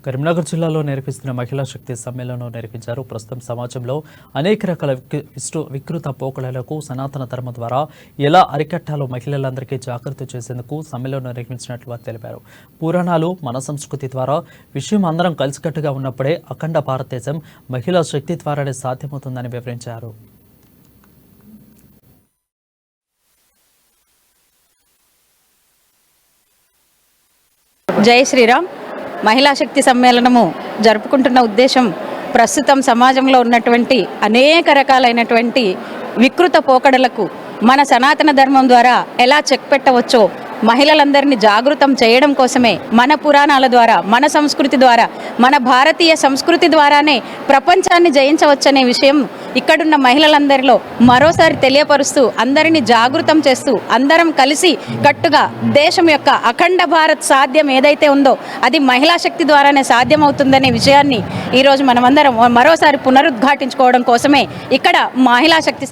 కరీంనగర్ జిల్లాలో నిర్వహిస్తున్న మహిళా శక్తి సమ్మేళనం నిర్వహించారు. ప్రస్తుతం సమాజంలో అనేక రకాల వికృత పోకడలకు సనాతన ధర్మం ద్వారా ఎలా అరికట్టాలో మహిళలందరికీ జాగృతి చేసేందుకు సమ్మేళనం నిర్వహించినట్లు వారు తెలిపారు. పురాణాలు మన సంస్కృతి ద్వారా విషయం అందరం కలిసికట్టుగా ఉన్నప్పుడే అఖండ భారతదేశం మహిళా శక్తి ద్వారానే సాధ్యమవుతుందని వివరించారు. జై శ్రీరామ్. మహిళా శక్తి సమ్మేళనము జరుపుకుంటున్న ఉద్దేశం ప్రస్తుతం సమాజంలో ఉన్నటువంటి అనేక రకాలైనటువంటి వికృత పోకడలకు మన సనాతన ధర్మం ద్వారా ఎలా చెక్ పెట్టవచ్చో మహిళలందరినీ జాగృతం చేయడం కోసమే మన పురాణాల ద్వారా, మన సంస్కృతి ద్వారా, మన భారతీయ సంస్కృతి ద్వారానే ప్రపంచాన్ని జయించవచ్చనే విషయం ఇక్కడున్న మహిళలందరిలో మరోసారి తెలియపరుస్తూ అందరినీ జాగృతం చేస్తూ అందరం కలిసి కట్టుగా దేశం యొక్క అఖండ భారత్ సాధ్యం ఏదైతే ఉందో అది మహిళా శక్తి ద్వారానే సాధ్యమవుతుందనే విషయాన్ని ఈరోజు మనమందరం మరోసారి పునరుద్ఘాటించుకోవడం కోసమే ఇక్కడ మహిళా శక్తి